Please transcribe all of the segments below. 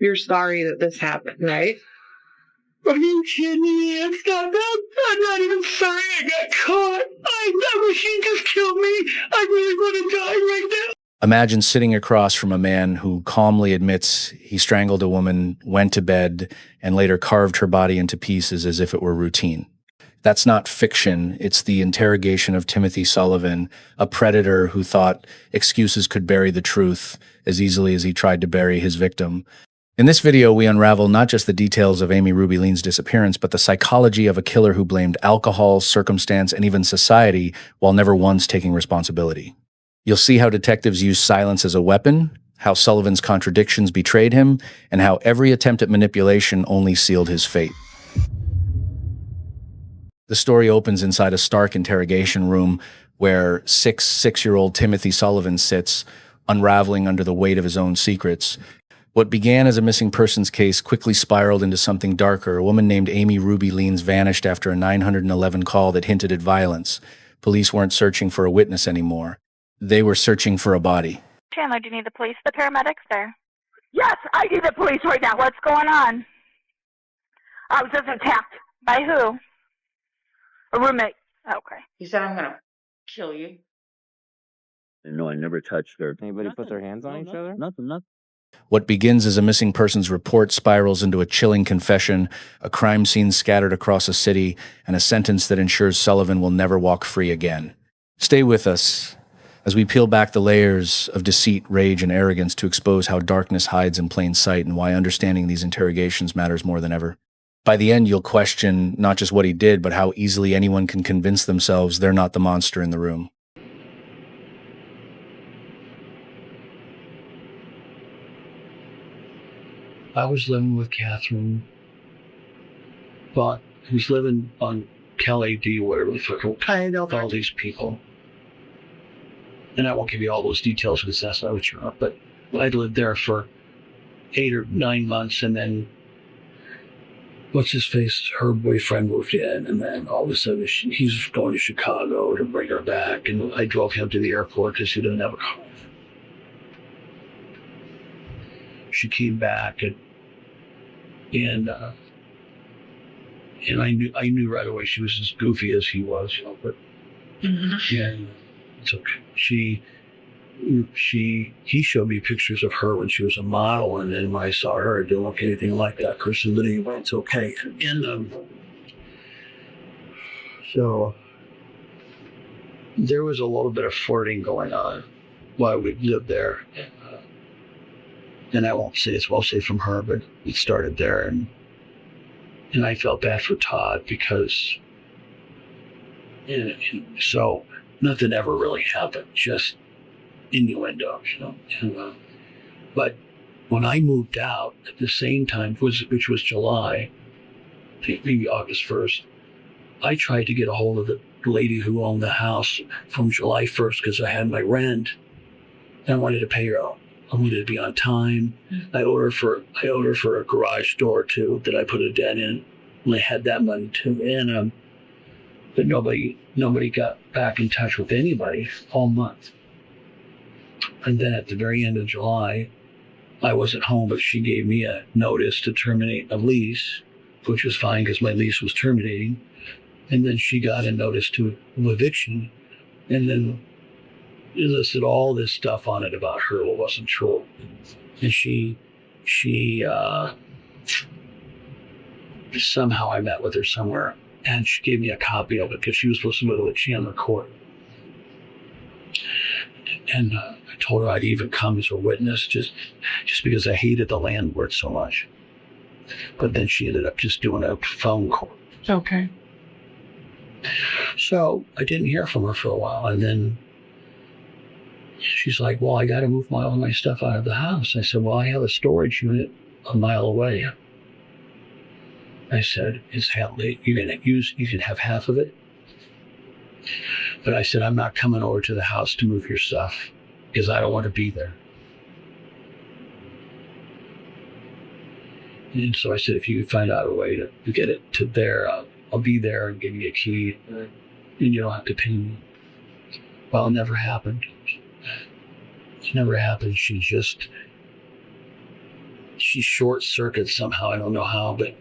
you're sorry that this happened, right? Are you kidding me? It's not that. I'm not even sorry I got caught. I wish he'd just killed me. I really want to die right now. Imagine sitting across from a man who calmly admits he strangled a woman, went to bed, and later carved her body into pieces as if it were routine. That's not fiction. It's the interrogation of Timothy Sullivan, a predator who thought excuses could bury the truth as easily as he tried to bury his victim. In this video, we unravel not just the details of Amy Ruby Lean's disappearance, but the psychology of a killer who blamed alcohol, circumstance, and even society while never once taking responsibility. You'll see how detectives use silence as a weapon, how Sullivan's contradictions betrayed him, and how every attempt at manipulation only sealed his fate. The story opens inside a stark interrogation room where six-year-old Timothy Sullivan sits, unraveling under the weight of his own secrets. What began as a missing persons case quickly spiraled into something darker. A woman named Amy Ruby Leans vanished after a 911 call that hinted at violence. Police weren't searching for a witness anymore. They were searching for a body. Chandler, do you need the police, the paramedics there? Yes, I need the police right now. What's going on? I was just attacked. By who? A roommate. Okay. He said, I'm going to kill you. No, I never touched her. Anybody put their hands on each other? Nothing. What begins as a missing persons report spirals into a chilling confession, a crime scene scattered across a city, and a sentence that ensures Sullivan will never walk free again. Stay with us as we peel back the layers of deceit, rage, and arrogance to expose how darkness hides in plain sight and why understanding these interrogations matters more than ever. By the end, you'll question not just what he did, but how easily anyone can convince themselves they're not the monster in the room. I was living with Catherine, but he was living on Kelly D, whatever the fuck, with all these people. And I won't give you all those details because that's not what you're up, but I'd lived there for 8 or 9 months, and then what's his face, her boyfriend moved in, and then all of a sudden he's going to Chicago to bring her back, and I drove him to the airport because he didn't have a car. She came back, and I knew right away she was as goofy as he was, but yeah, it's okay. He showed me pictures of her when she was a model, and then when I saw her, it didn't look anything like that person. But anyway, it's okay. And so there was a little bit of flirting going on while we lived there. And I won't say it's well safe from her, but it started there. And I felt bad for Todd because, so nothing ever really happened, just innuendos, but when I moved out at the same time, which was July, maybe August 1st, I tried to get a hold of the lady who owned the house from July 1st because I had my rent. And I wanted to pay her. I wanted to be on time. I owed her for a garage door too that I put a dent in. And I had that money too. And but nobody got back in touch with anybody all month. And then at the very end of July, I wasn't home, but she gave me a notice to terminate a lease, which was fine because my lease was terminating. And then she got a notice to eviction, and then it listed all this stuff on it about her what wasn't true. And she somehow I met with her somewhere, and she gave me a copy of it because she was supposed to go to the Chandler court. And I told her I'd even come as a witness just because I hated the landlord so much. But then she ended up just doing a phone call. Okay. So I didn't hear from her for a while, and then she's like, well, I got to move all my stuff out of the house. I said, well, I have a storage unit a mile away. I said, you can have half of it. But I said, I'm not coming over to the house to move your stuff because I don't want to be there. And so I said, if you can find out a way to get it to there, I'll be there and give you a key, and you don't have to pay me. Well, it never happened. It never happened. She she short circuited somehow. I don't know how, but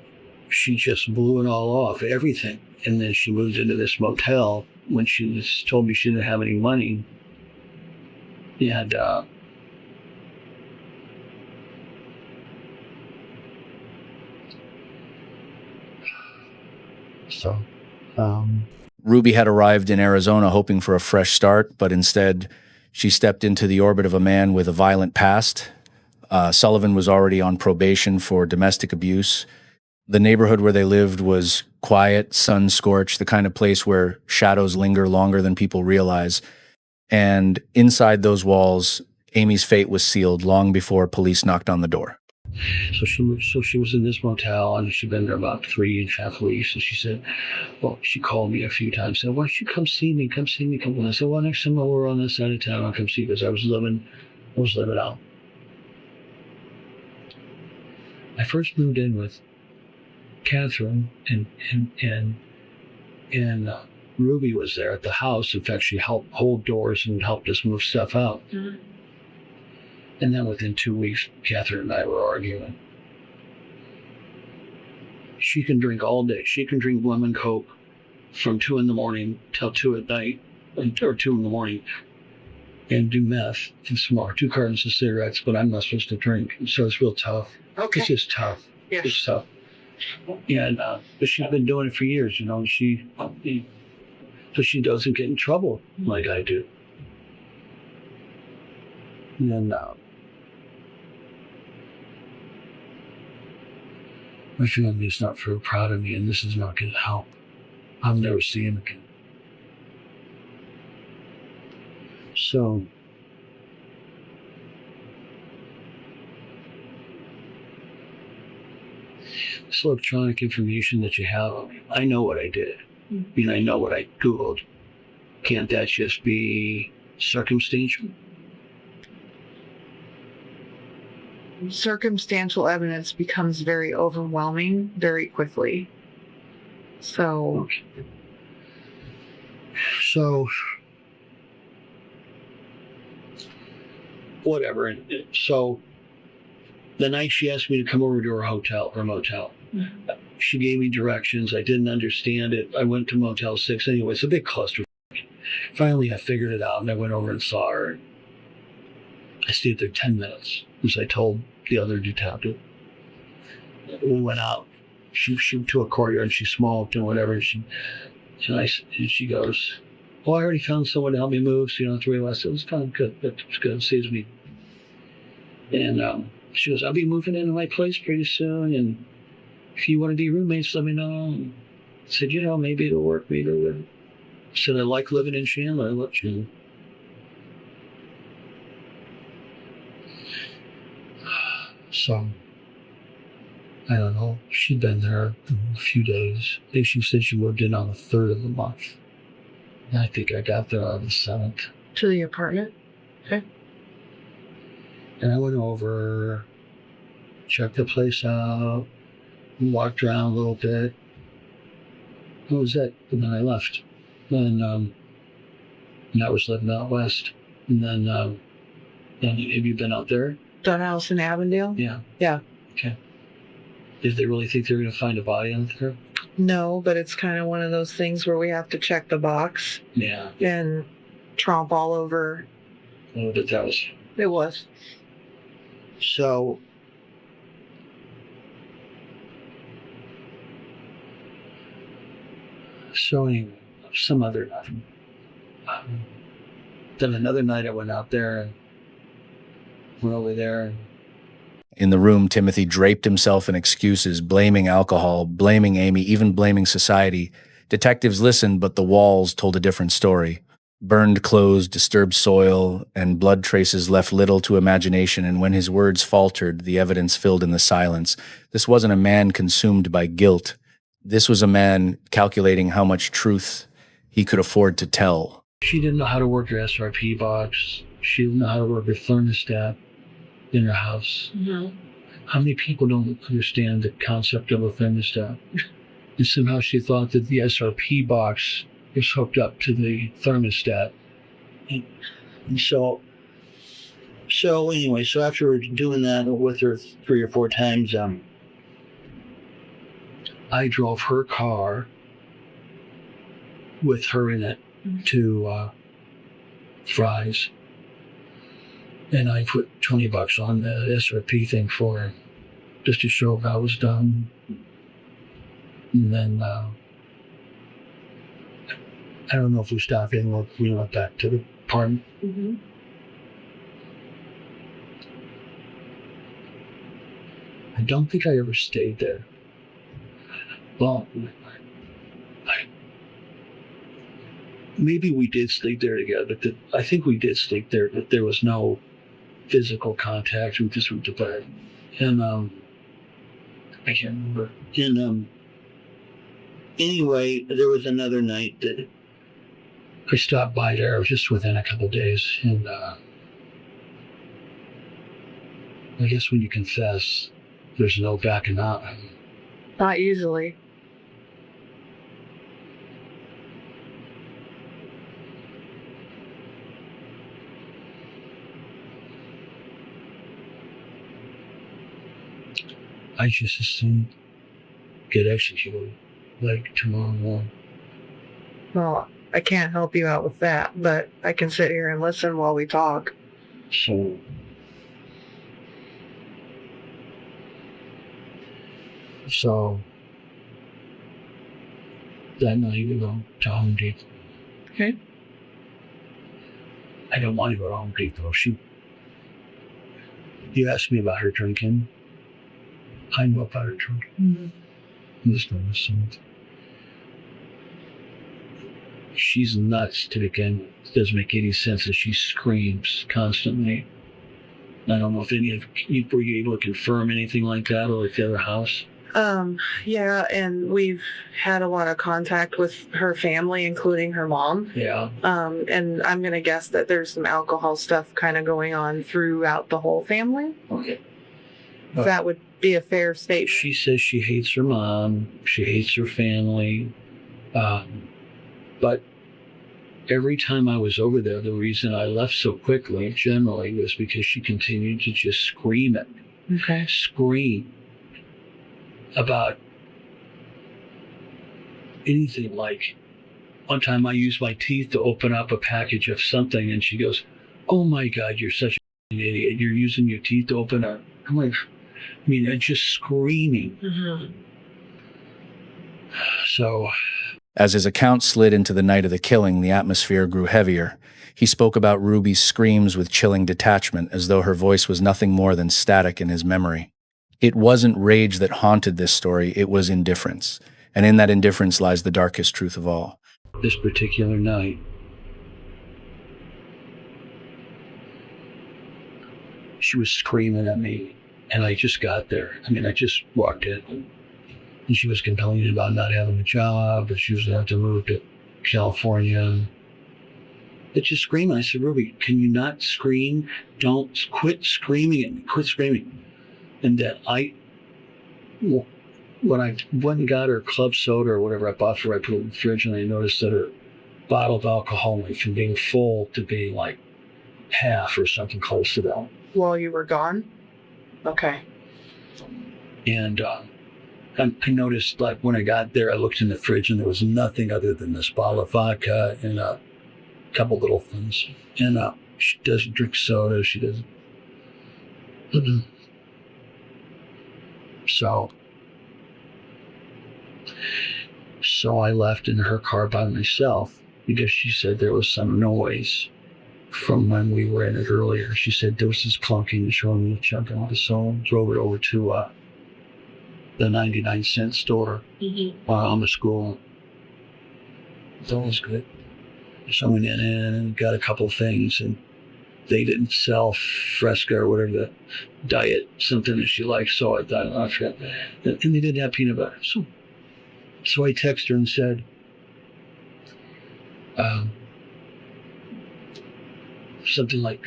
she just blew it all off, everything. And then she moved into this motel when she told me she didn't have any money. And Ruby had arrived in Arizona hoping for a fresh start, but instead she stepped into the orbit of a man with a violent past. Sullivan was already on probation for domestic abuse. The neighborhood where they lived was quiet, sun-scorched, the kind of place where shadows linger longer than people realize. And inside those walls, Amy's fate was sealed long before police knocked on the door. So she was in this motel, and she'd been there about 3.5 weeks. And she said, well, she called me a few times, said, why don't you come see me? Come see me. Come. And I said, well, next time we're on this side of town, I'll come see you, because I was living out. I first moved in with Catherine, and Ruby was there at the house. In fact, she helped hold doors and helped us move stuff out. Mm-hmm. And then within 2 weeks, Catherine and I were arguing. She can drink all day. She can drink lemon Coke from 2 a.m. till 2 p.m, or 2 a.m, and do meth and smoke 2 cartons of cigarettes, but I'm not supposed to drink. So it's real tough. Okay. It's just tough. Yes. It's tough. And but she's been doing it for years, you know. So she doesn't get in trouble like I do. And my family is not very proud of me, and this is not going to help. I'll never see him again. So this electronic information that you have, I know what I did. I mean, I know what I Googled. Can't that just be circumstantial? Circumstantial evidence becomes very overwhelming very quickly. So whatever. And so the night she asked me to come over to her motel, she gave me directions. I didn't understand it. I went to Motel 6 anyway. It's a big cluster. Finally, I figured it out, and I went over and saw her. I stayed there 10 minutes, as I told the other detective. We went out. She to a courtyard, and she smoked and whatever. And she goes, "Oh, I already found someone to help me move, so you don't have to worry about it." It was kind of good. It's good. It saves me. And she goes, "I'll be moving into my place pretty soon, and if you want to be roommates, let me know." I said, maybe it'll work. Maybe it would. I said, I like living in Chandler. I love Chandler. So, I don't know. She'd been there a few days. I think she said she moved in on the 3rd of the month. And I think I got there on the 7th. to the apartment. Okay. And I went over, checked the place out, walked around a little bit. That was it. And then I left. And I was living out west. And then have you been out there? That house in Avondale? Yeah. Yeah. Okay. Did they really think they were going to find a body out there? No, but it's kind of one of those things where we have to check the box Yeah. and tromp all over. Oh, but that was. It was. So. Anyway, some other night. Then another night I went out there and went over there. In the room, Timothy draped himself in excuses, blaming alcohol, blaming Amy, even blaming society. Detectives listened, but the walls told a different story. Burned clothes, disturbed soil, and blood traces left little to imagination, and when his words faltered, the evidence filled in the silence. This wasn't a man consumed by guilt. This was a man calculating how much truth he could afford to tell. She didn't know how to work her SRP box. She didn't know how to work her thermostat in her house. Mm-hmm. How many people don't understand the concept of a thermostat? And somehow she thought that the SRP box was hooked up to the thermostat. And so So anyway, so after doing that with her 3 or 4 times, I drove her car with her in it to Fry's, and I put $20 on the SRP thing for her, just to show how it was done. And then I don't know if we stopped in or we went back to the apartment. Mm-hmm. I don't think I ever stayed there. Well, maybe we did sleep there together, but I think we did sleep there, but there was no physical contact. We just went to bed. And I can't remember. And anyway, there was another night that I stopped by there. It was just within a couple of days. And I guess when you confess, there's no backing out. Not usually. I just assumed get executed like tomorrow morning. Well, I can't help you out with that, but I can sit here and listen while we talk. So that night we go to Home Depot. Okay. I don't want to go to Home Depot. You asked me about her drinking. I know about her drinking. Mm-hmm. This one. She's nuts to begin with. It doesn't make any sense that she screams constantly. I don't know if any of you were you able to confirm anything like that or like the other house. Yeah, and we've had a lot of contact with her family, including her mom. Yeah. And I'm gonna guess that there's some alcohol stuff kind of going on throughout the whole family. Okay. If that would be a fair statement. She says she hates her mom. She hates her family. But every time I was over there, the reason I left so quickly, generally, was because she continued to just scream at me. Okay. Scream about anything. Like one time I used my teeth to open up a package of something and she goes, "Oh my God, you're such an idiot. You're using your teeth to open up." I'm like, just screaming. Mm-hmm. So As his account slid into the night of the killing, the atmosphere grew heavier. He spoke about Ruby's screams with chilling detachment, as though her voice was nothing more than static in his memory. It wasn't rage that haunted this story, it was indifference. And in that indifference lies the darkest truth of all. this particular night, she was screaming at me, and I just got there. I just walked in, and she was complaining about not having a job, but she was going to have to move to California. It's just screaming. I said, "Ruby, can you not scream? Don't quit screaming at me. Quit screaming." And then when I went and got her club soda or whatever I bought for her, I put it in the fridge, and I noticed that her bottle of alcohol went from being full to being like half or something close to that. While you were gone? Okay. And I noticed, like, when I got there, I looked in the fridge and there was nothing other than this bottle of vodka and a couple little things. And she doesn't drink soda. She doesn't. So I left in her car by myself because she said there was some noise from when we were in it earlier. She said there was this clunking and showing me a chunk on the soul. Drove it over to the 99-cent store on the school. That was good. So I went in and got a couple of things, and they didn't sell Fresca or whatever, the diet, something that she liked. So I thought, I forgot. And they didn't have peanut butter. So I texted her and said, something like,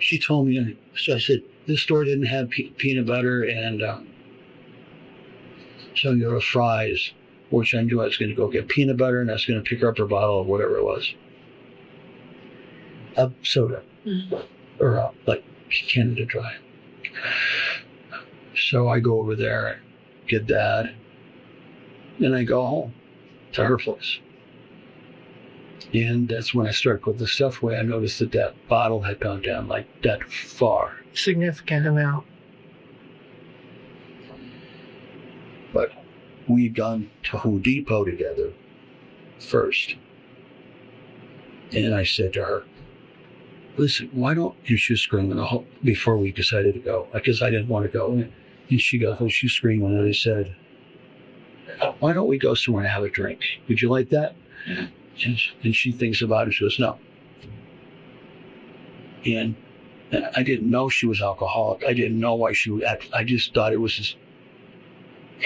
she told me, so I said, this store didn't have peanut butter, and so I go to Fry's, which I knew I was going to go get peanut butter, and I was going to pick her up her bottle of whatever it was. Soda. or like Canada Dry. So I go over there, get that, and I go home to her place. And that's when I start with the stuff away. I noticed that that bottle had gone down like that far. Significant amount. But we'd gone to Home Depot together first. And I said to her, listen, why don't you, she was screaming before we decided to go, because I didn't want to go. And she goes, oh, she's screaming. And I said, why don't we go somewhere and have a drink? Would you like that? And she thinks about it. She goes, no. And I didn't know she was alcoholic. I didn't know why she would act. I just thought it was just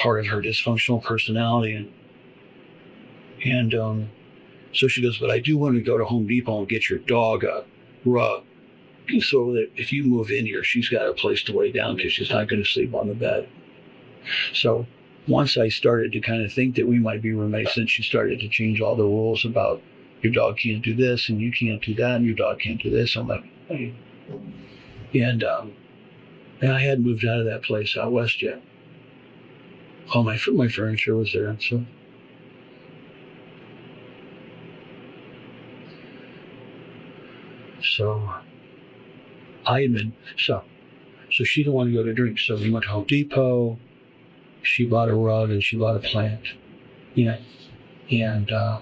part of her dysfunctional personality. And so she goes, but I do want to go to Home Depot and get your dog a rug so that if you move in here, she's got a place to lay down because she's not going to sleep on the bed. So once I started to kind of think that we might be roommates, then she started to change all the rules about your dog can't do this and you can't do that and your dog can't do this. I'm like, hey. And I hadn't moved out of that place out west yet. All my furniture was there. So I had been, so she didn't want to go to drink. So we went to Home Depot. She bought a rug and she bought a plant. And I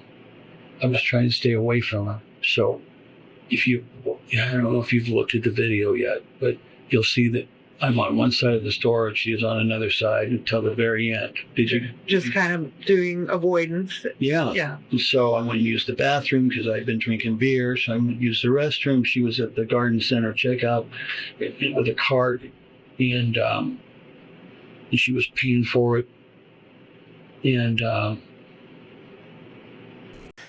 was trying to stay away from her. So I don't know if you've looked at the video yet, but you'll see that I'm on one side of the store and she's on another side until the very end. Did you? Just kind of doing avoidance. Yeah. Yeah. And so I went and used the bathroom because I'd been drinking beer. So I went and used the restroom. She was at the garden center checkout with a cart, and she was paying for it. And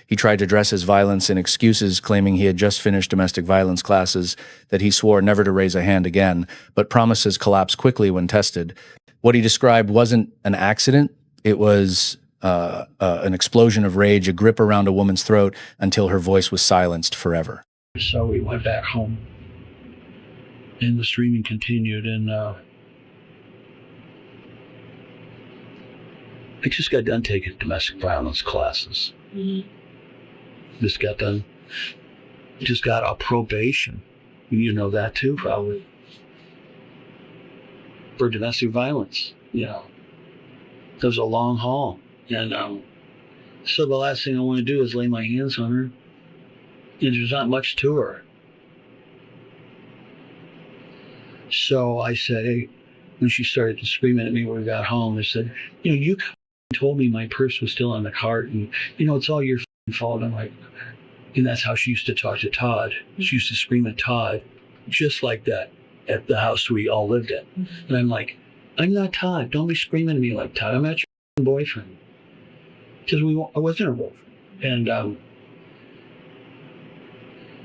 He tried to dress his violence in excuses, claiming he had just finished domestic violence classes, that he swore never to raise a hand again, but promises collapsed quickly when tested. What he described wasn't an accident. It was an explosion of rage, a grip around a woman's throat until her voice was silenced forever. So we went back home, and the streaming continued, and I just got done taking domestic violence classes. Mm-hmm. Just got a probation. You know that too, probably. For domestic violence, It was a long haul. And so the last thing I want to do is lay my hands on her. And there's not much to her. So I said, hey, when she started to scream at me when we got home, I said, you told me my purse was still on the cart, and, it's all your fault. I'm like, and that's how she used to talk to Todd. She used to scream at Todd just like that at the house we all lived in. Mm-hmm. And I'm like, I'm not Todd. Don't be screaming at me like Todd. I'm not your boyfriend. Because I wasn't her boyfriend.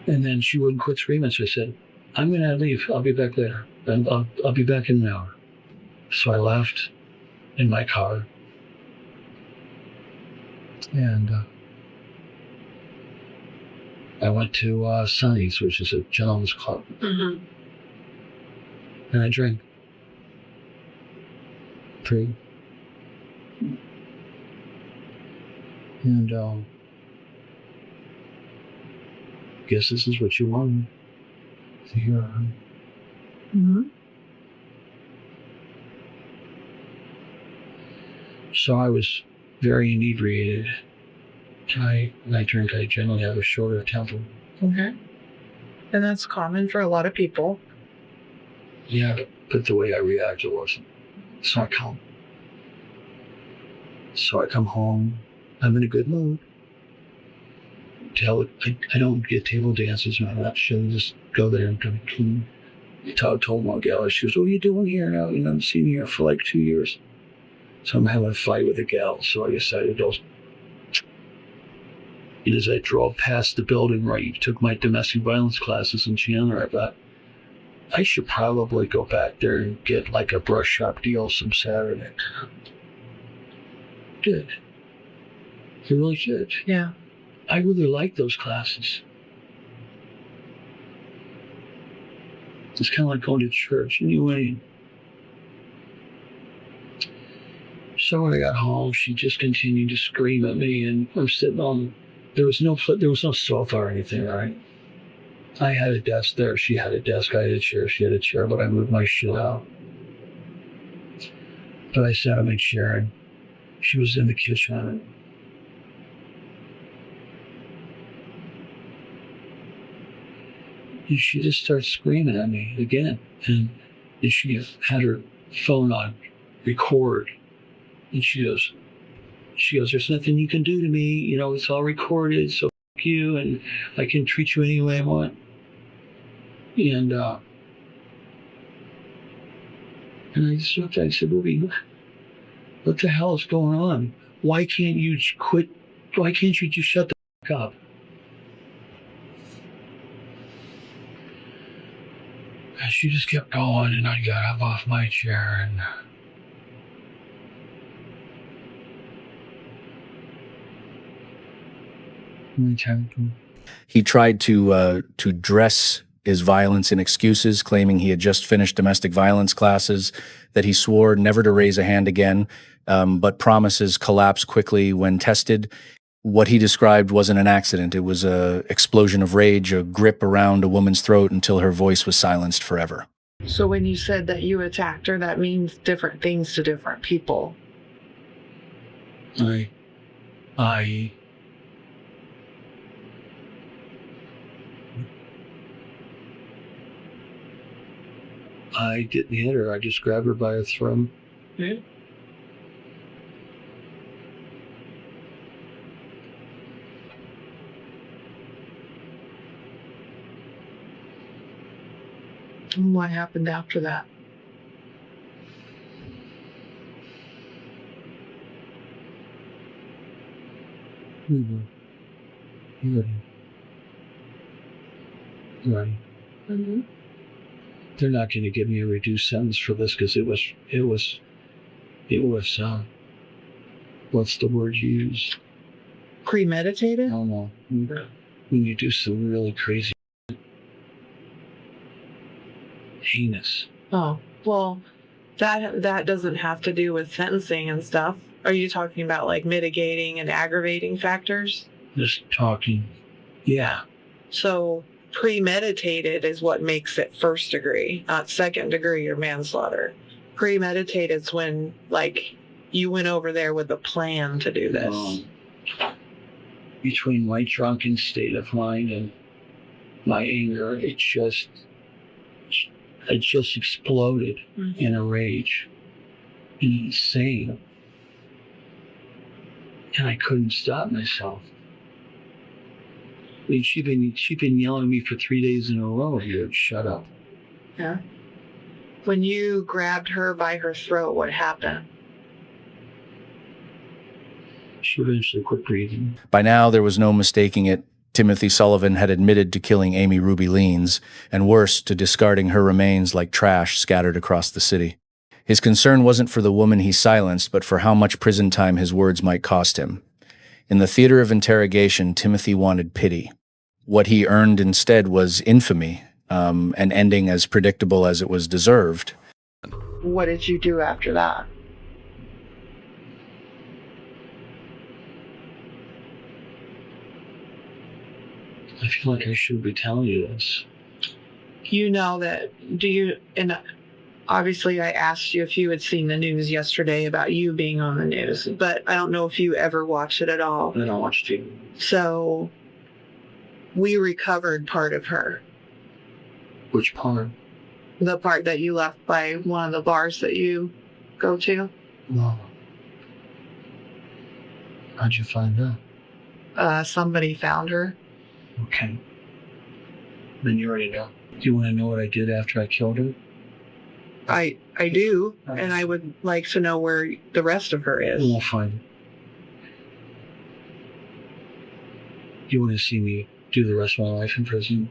And then she wouldn't quit screaming. So I said, I'm going to leave. I'll be back later. And I'll be back in an hour. So I left in my car. And I went to Sonny's, which is a gentleman's club. Mm-hmm. And I drank. 3. And guess this is what you wanted to hear. Mm-hmm. So I was very inebriated. When I drink, I generally have a shorter temper. Okay. And that's common for a lot of people. Yeah, but the way I reacted wasn't. So I come home. I'm in a good mood. I don't get table dances and all that shit. I just go there and kind of clean. Todd told my gal, she goes, what are you doing here now? I'm sitting here for like 2 years. So I'm having a fight with a gal. So I decided to. And as I drove past the building where I took my domestic violence classes in Chandler, I thought, I should probably go back there and get like a brush shop deal some Saturday. Did. I really did. Yeah. I really like those classes. It's kind of like going to church. Anyway, so when I got home, she just continued to scream at me, and I'm sitting on. There was no sofa or anything, right? I had a desk there. She had a desk. I had a chair. She had a chair, but I moved my shit out. But I sat on my chair, and she was in the kitchen. And she just starts screaming at me again. And she had her phone on record. And she goes, there's nothing you can do to me. You know, it's all recorded, so f*** you, and I can treat you any way I want. And I just looked at her and said, Ruby, what the hell is going on? Why can't you quit? Why can't you just shut the f*** up? And she just kept going, and I got up off my chair, and He tried to dress his violence in excuses, claiming he had just finished domestic violence classes, that he swore never to raise a hand again, but promises collapse quickly when tested. What he described wasn't an accident. It was an explosion of rage, a grip around a woman's throat until her voice was silenced forever. So when you said that you attacked her, that means different things to different people. I didn't hit her. I just grabbed her by her throat. Yeah. And what happened after that? Right. Mm-hmm. They're not going to give me a reduced sentence for this because it was what's the word you use? Premeditated? I don't know. When you do some really crazy, heinous. Oh, well, that doesn't have to do with sentencing and stuff. Are you talking about like mitigating and aggravating factors? Just talking. Yeah. So premeditated is what makes it first degree, not second degree or manslaughter. Premeditated is when, like, you went over there with a plan to do this. Between my drunken state of mind and my anger, it just exploded in a rage, insane, and I couldn't stop myself. I mean, she'd been yelling at me for 3 days in a row. Here, shut up. Yeah. When you grabbed her by her throat, what happened? She eventually quit breathing. By now, there was no mistaking it. Timothy Sullivan had admitted to killing Amy Ruby Leans, and worse, to discarding her remains like trash scattered across the city. His concern wasn't for the woman he silenced, but for how much prison time his words might cost him. In the theater of interrogation, Timothy wanted pity. What he earned instead was infamy, an ending as predictable as it was deserved. What did you do after that? I feel like I should be telling you this. You know that, and obviously I asked you if you had seen the news yesterday about you being on the news, but I don't know if you ever watched it at all. I don't watch TV. So we recovered part of her. Which part? The part that you left by one of the bars that you go to. No. How'd you find that? Somebody found her. Okay. Then you already know. Do you want to know what I did after I killed her? I do, and I would like to know where the rest of her is. We'll find it. Do you want to see me do the rest of my life in prison?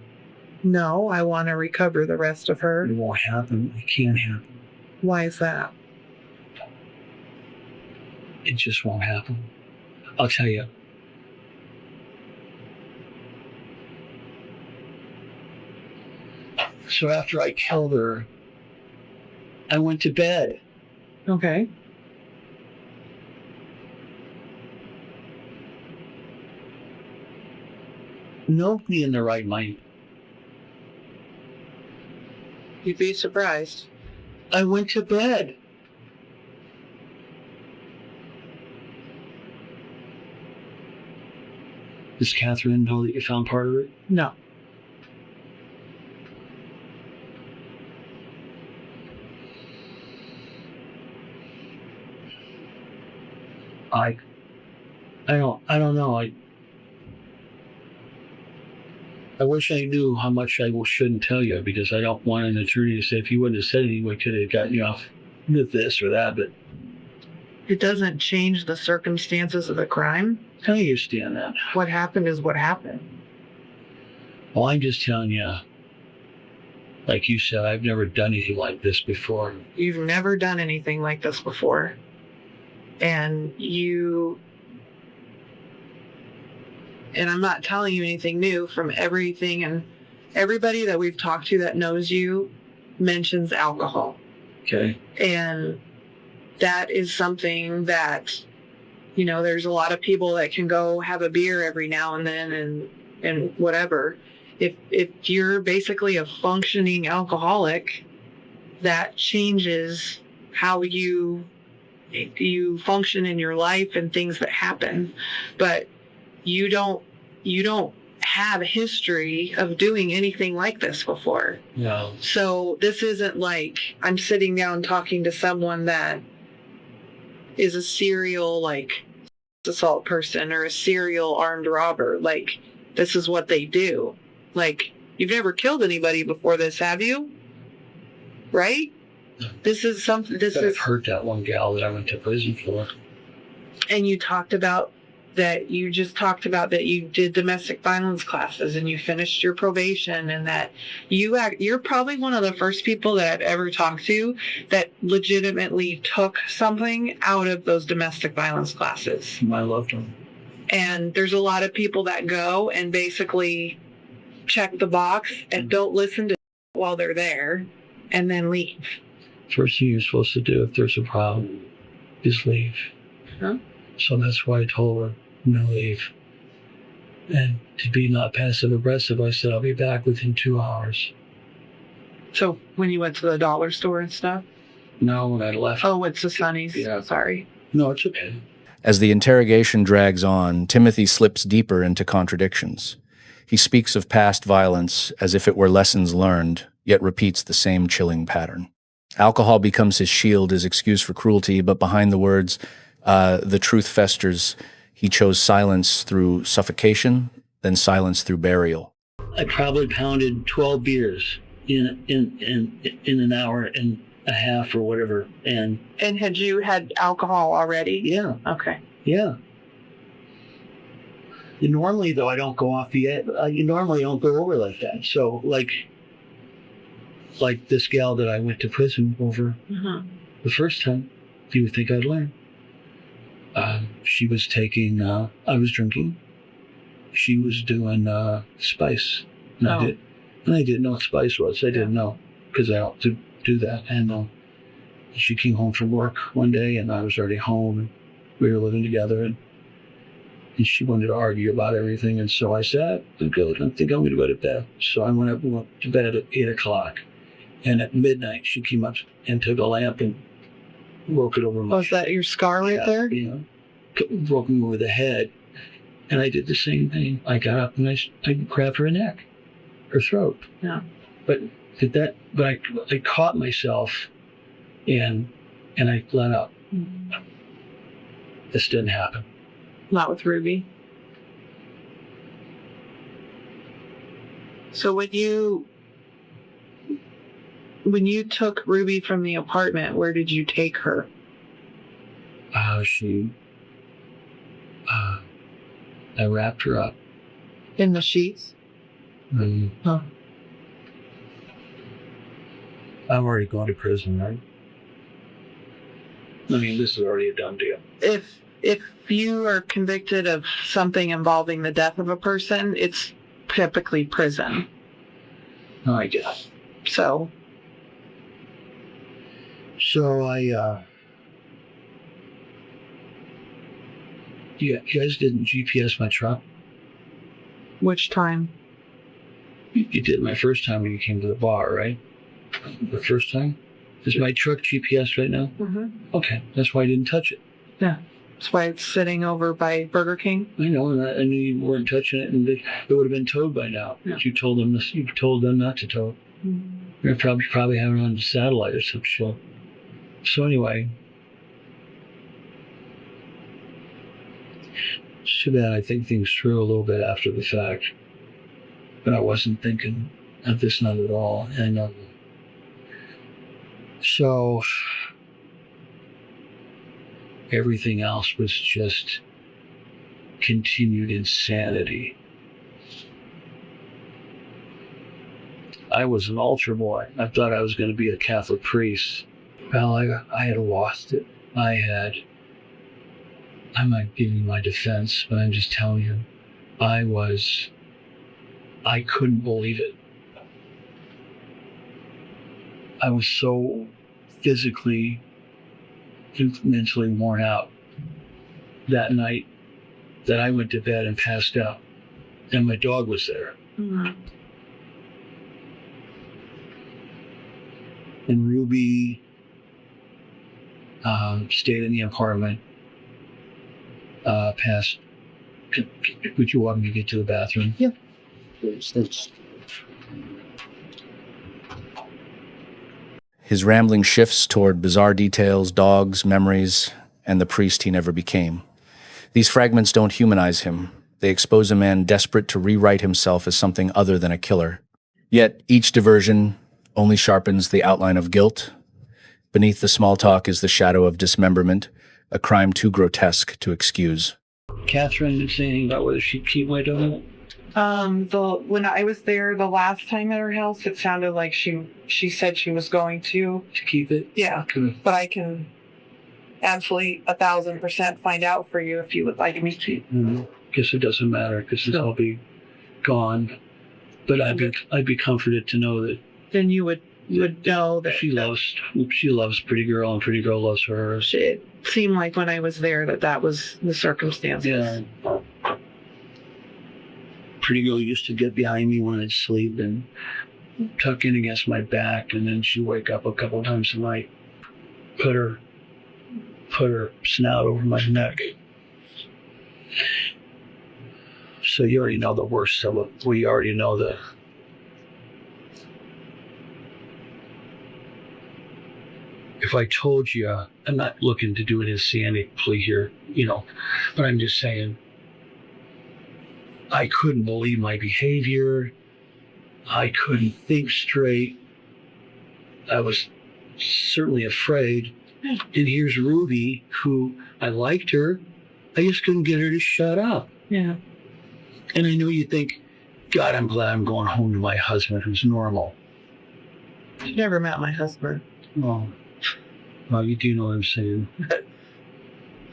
No, I want to recover the rest of her. It won't happen. It can't happen. Why is that? It just won't happen. I'll tell you. So after I killed her, I went to bed. Okay. Nobody in their right mind. You'd be surprised. I went to bed. Does Catherine know that you found part of it? No. I don't know. I wish I knew how much I shouldn't tell you, because I don't want an attorney to say if you wouldn't have said anything, we could have gotten you off with this or that. But It doesn't change the circumstances of the crime. I understand that. What happened is what happened. Well, I'm just telling you, like you said, I've never done anything like this before. You've never done anything like this before. And I'm not telling you anything new from everything, and everybody that we've talked to that knows you mentions alcohol. Okay. And that is something that, there's a lot of people that can go have a beer every now and then and whatever. If you're basically a functioning alcoholic, that changes how you function in your life and things that happen. But you don't have a history of doing anything like this before. No. So this isn't like I'm sitting down talking to someone that is a serial assault person or a serial armed robber. Like, this is what they do. Like, you've never killed anybody before this, have you? Right? This is something. I've hurt that one gal that I went to prison for. And you talked about that. You just talked about that you did domestic violence classes and you finished your probation, and that you're probably one of the first people that I've ever talked to that legitimately took something out of those domestic violence classes. I loved them. And there's a lot of people that go and basically check the box and don't listen to while they're there and then leave. First thing you're supposed to do if there's a problem is leave. Huh? So that's why I told her, no, leave. And to be not passive aggressive, I said, I'll be back within 2 hours. So when you went to the dollar store and stuff? No, when I left. Oh, it's the Sunnies. Yeah. Sorry. No, it's okay. As the interrogation drags on, Timothy slips deeper into contradictions. He speaks of past violence as if it were lessons learned, yet repeats the same chilling pattern. Alcohol becomes his shield, his excuse for cruelty, but behind the words, the truth festers, he chose silence through suffocation, then silence through burial. I probably pounded 12 beers in an hour and a half or whatever. And And had you had alcohol already? yeah, Okay. yeah. And normally, though, I don't go off normally don't go over like that. So, like this gal that I went to prison over the first time, you would think I'd learn. She was taking, I was drinking. She was doing spice. And I didn't know what spice was. I didn't know, because I don't do that. And she came home from work one day, and I was already home, and we were living together, and she wanted to argue about everything. And so I said, I think I'm going to go to bed. So I went to bed at 8 o'clock. And at midnight, she came up and took a lamp and broke it over my Was that your scar right there? Yeah. Broke me over the head. And I did the same thing. I got up and I grabbed her neck, her throat. Yeah. But I caught myself and I let up. This didn't happen. Not with Ruby. So when you took Ruby from the apartment, where did you take her? I wrapped her up. In the sheets? Huh. I'm already going to prison, right? I mean, this is already a done deal. If you are convicted of something involving the death of a person, it's typically prison. No, I guess. So you guys didn't GPS my truck? which time? You did my first time when you came to the bar, right? The first time? Is my truck GPS right now? Mm-hmm. Okay, that's why I didn't touch it. Yeah. That's why it's sitting over by Burger King. I know, and I knew you weren't touching it, and it would have been towed by now. Yeah. But you told them this. You told them not to tow it. Mm-hmm. You're probably having it on the satellite or some shit. So anyway, it's too bad I think things through a little bit after the fact, but I wasn't thinking of this not at all, and so everything else was just continued insanity. I was an altar boy. I thought I was going to be a Catholic priest. Well, I had lost it. I might give you my defense, but I'm just telling you, I couldn't believe it. I was so physically and mentally worn out that night that I went to bed and passed out, and my dog was there. Mm-hmm. And Ruby stayed in the apartment past. Would you want me to get to the bathroom? Yeah. That's His rambling shifts toward bizarre details, dogs, memories, and the priest he never became. These fragments don't humanize him. They expose a man desperate to rewrite himself as something other than a killer. Yet each diversion only sharpens the outline of guilt. Beneath the small talk is the shadow of dismemberment, a crime too grotesque to excuse. Catherine didn't say anything about whether she'd keep my dog. When I was there the last time at her house, it sounded like she said she was going to. To keep it? Yeah. Good. But I can absolutely 1,000% find out for you if you would like me to. Guess it doesn't matter because it'll be gone. But I'd be comforted to know that Then you would know that she loves Pretty Girl and Pretty Girl loves her. it seemed like when I was there that was the circumstances. Yeah. Pretty Girl used to get behind me when I'd sleep and tuck in against my back, and then she'd wake up a couple times a night, put her snout over my neck. So you already know the worst of it. We already know the. If I told you, I'm not looking to do an insanity plea here, but I'm just saying, I couldn't believe my behavior. I couldn't think straight. I was certainly afraid. And here's Ruby, who I liked her. I just couldn't get her to shut up. Yeah. And I know you think, God, I'm glad I'm going home to my husband who's normal. You never met my husband. Oh, well, you do know what I'm saying.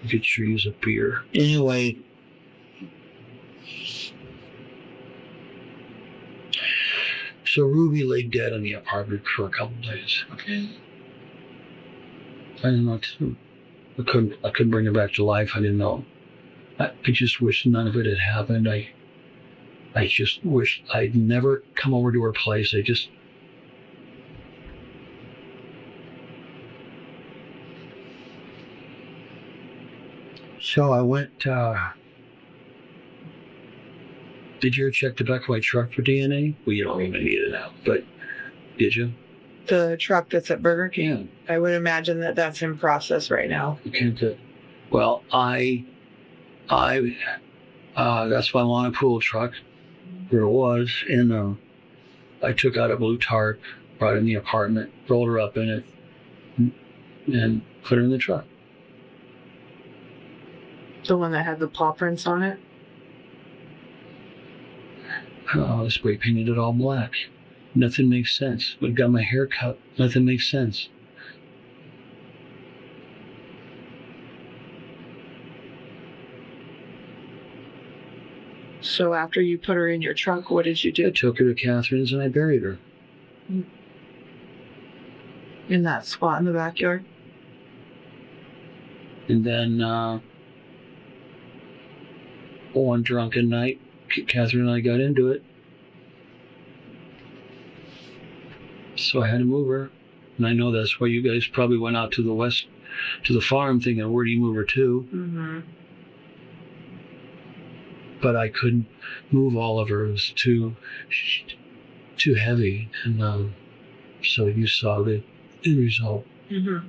You could sure use a beer. Anyway. So Ruby lay dead in the apartment for a couple days. Okay. I didn't know what to do. I couldn't bring her back to life. I didn't know. I just wish none of it had happened. I just wish I'd never come over to her place. So I went, did you ever check the back of my truck for DNA? Well, you don't even need it now, but did you? The truck that's at Burger King. I would imagine that that's in process right now. Okay, good. Well, I that's my lawn and pool truck, where it was, and I took out a blue tarp, brought it in the apartment, rolled her up in it, and put her in the truck. The one that had the paw prints on it? Oh, I spray painted it all black. Nothing makes sense. When I got my hair cut, nothing makes sense. So after you put her in your trunk, what did you I do? took her to Catherine's and I buried her. In that spot in the backyard? And then one drunken night, Catherine and I got into it. So I had to move her. And I know that's why you guys probably went out to the west, to the farm thinking, where do you move her to? Mm-hmm. But I couldn't move all of her. It was too heavy. And so you saw the end result. Mm-hmm.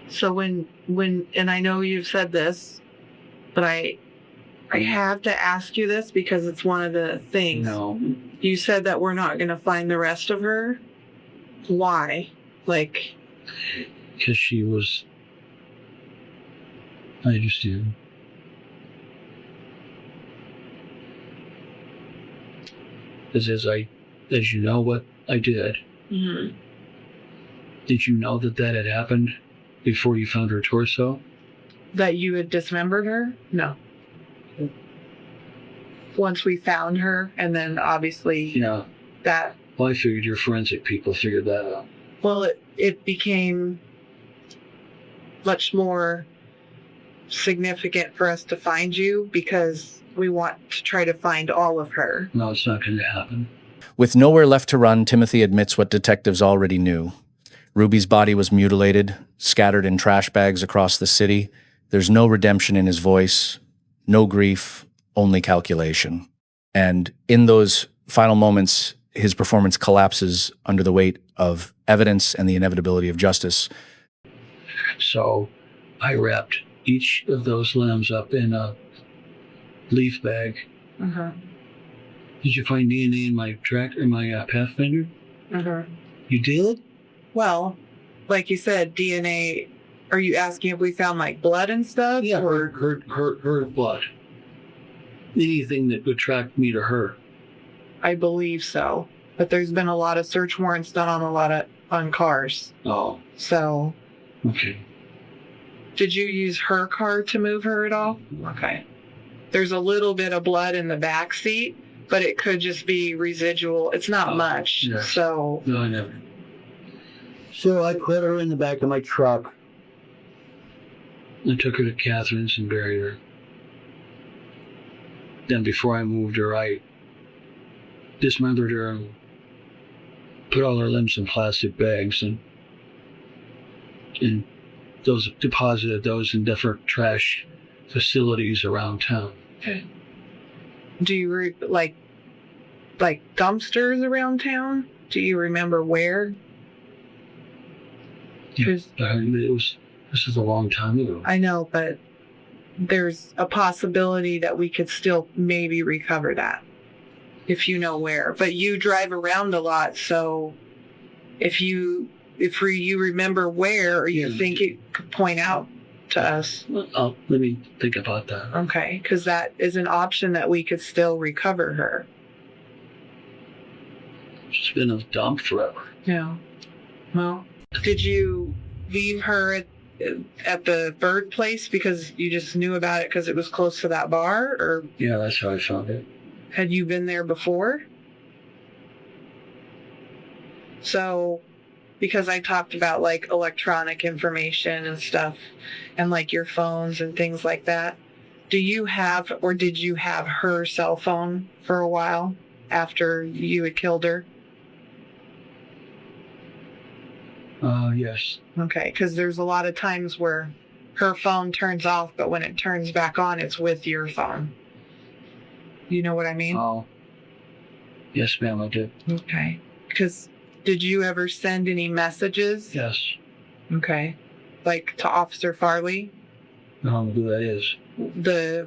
So when, and I know you've said this, but I have to ask you this because it's one of the things. No. You said that we're not going to find the rest of her. Why? Like, Because she was. I understand. As you know what I did. mm-hmm. Did you know that had happened before you found her torso? That you had dismembered her? No. Once we found her, and then obviously Yeah. that. Well, I figured your forensic people figured that out. Well, it became much more significant for us to find you because we want to try to find all of her. No, it's not going to happen. With nowhere left to run, Timothy admits what detectives already knew. Ruby's body was mutilated, scattered in trash bags across the city. There's no redemption in his voice, no grief, only calculation. And in those final moments, his performance collapses under the weight of evidence and the inevitability of justice. So I wrapped each of those limbs up in a leaf bag. Uh-huh. Did you find DNA in my Pathfinder? Uh-huh. You did? Well, like you said, DNA. Are you asking if we found like blood and stuff? Yeah, her blood. Anything that would track me to her. I believe so. But there's been a lot of search warrants done on cars. Oh, So, okay. did you use her car to move her at all? Okay. There's a little bit of blood in the back seat, but it could just be residual. It's not much. yes. So, No, I never. So I put her in the back of my truck. I took her to Catherine's and buried her. Then before I moved her, I dismembered her and put all her limbs in plastic bags and deposited those in different trash facilities around town. okay. Do you like dumpsters around town? Do you remember where? Yeah, this is a long time ago. I know, but there's a possibility that we could still maybe recover that if you know where. But you drive around a lot, so if you remember where, or you think it could point out to us. Let me think about that. Okay, because that is an option that we could still recover her. She's been a dump forever. Yeah. Well, did you leave her at the bird place because you just knew about it because it was close to that bar, or Yeah, that's how I found it. had you been there before? So, because I talked about like electronic information and stuff and like your phones and things like that, do you have, or did you have her cell phone for a while after you had killed her? Yes. Okay, because there's a lot of times where her phone turns off, but when it turns back on, it's with your phone. You know what I mean? Oh. Yes, ma'am, I did. Okay. Because did you ever send any messages? Yes. Okay. Like to Officer Farley? I don't know who that is.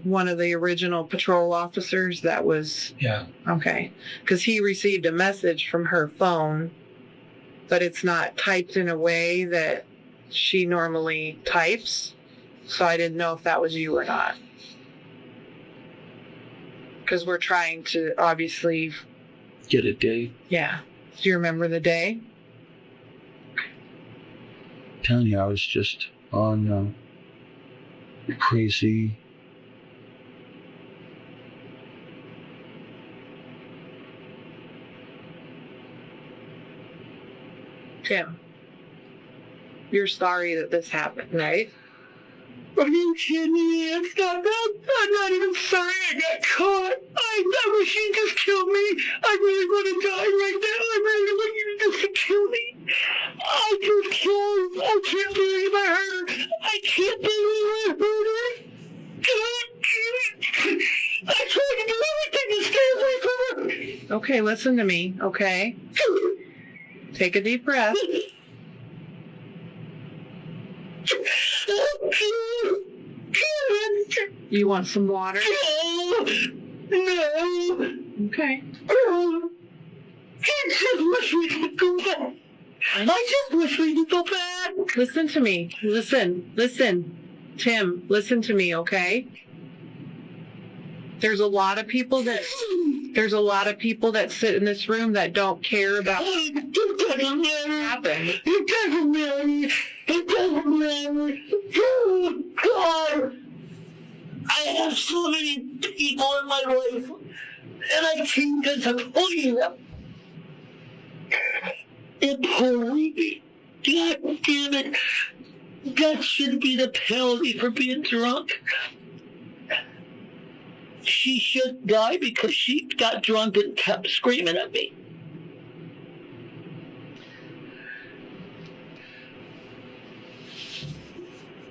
One of the original patrol officers that was... Yeah. Okay. Because he received a message from her phone, but it's not typed in a way that she normally types. So I didn't know if that was you or not. Because we're trying to obviously... Get a date. Yeah. Do you remember the day? Telling you, I was just on crazy. Tim, you're sorry that this happened, right? Are you kidding me? It's not that. I'm not even sorry I got caught. I wish you'd just kill me. I really want to die right now. I really want you to just kill me. I just can't. I can't believe I hurt her. I can't believe I hurt her. God damn it. I tried to do everything to stay away from her. Okay, listen to me, okay? Take a deep breath. You want some water? No. Okay. I just wish we could go back. I just wish we could go back. Listen to me. Listen. Tim, listen to me, okay? There's a lot of people that sit in this room that don't care about It doesn't matter. happened. It doesn't matter. It doesn't matter. Oh, God. I have so many people in my life, and I can't just avoid them. And poor Ruby. God damn it. That should be the penalty for being drunk. She should die because she got drunk and kept screaming at me.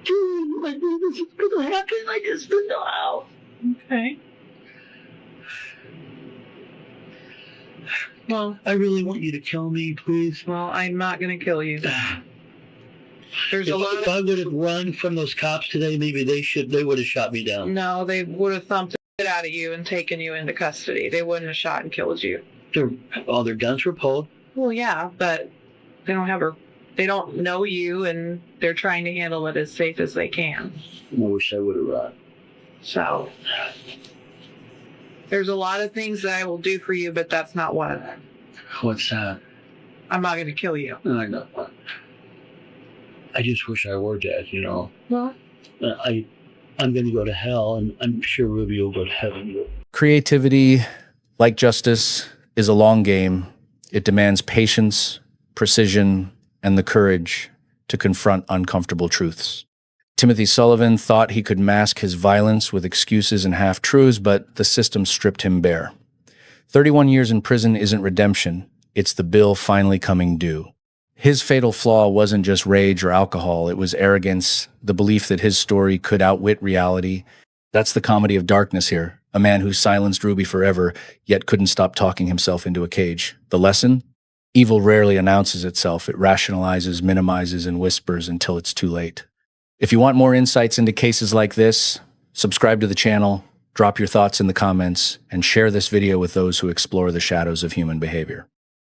Dude, I knew this was going to happen. I just didn't know how. Okay. Well, I really want you to kill me, please. I'm not gonna kill you. There's a lot If of I would have run from those cops today, maybe they would have shot me down. no, they would have thumped it out of you and taken you into custody. They wouldn't have shot and killed you. All their guns were pulled. Well, yeah, but they don't know you, and they're trying to handle it as safe as they can. I wish I would have run. So there's a lot of things that I will do for you, but that's not one of them. What's that? I'm not going to kill you. I know. I just wish I were dead, you know. Well, I'm going to go to hell, and I'm sure Ruby will go to heaven. Creativity, like justice, is a long game. It demands patience, precision, and the courage to confront uncomfortable truths. Timothy Sullivan thought he could mask his violence with excuses and half-truths, but the system stripped him bare. 31 years in prison isn't redemption. It's the bill finally coming due. His fatal flaw wasn't just rage or alcohol. It was arrogance, the belief that his story could outwit reality. That's the comedy of darkness here. A man who silenced Ruby forever, yet couldn't stop talking himself into a cage. The lesson? Evil rarely announces itself. It rationalizes, minimizes, and whispers until it's too late. If you want more insights into cases like this, subscribe to the channel, drop your thoughts in the comments, and share this video with those who explore the shadows of human behavior.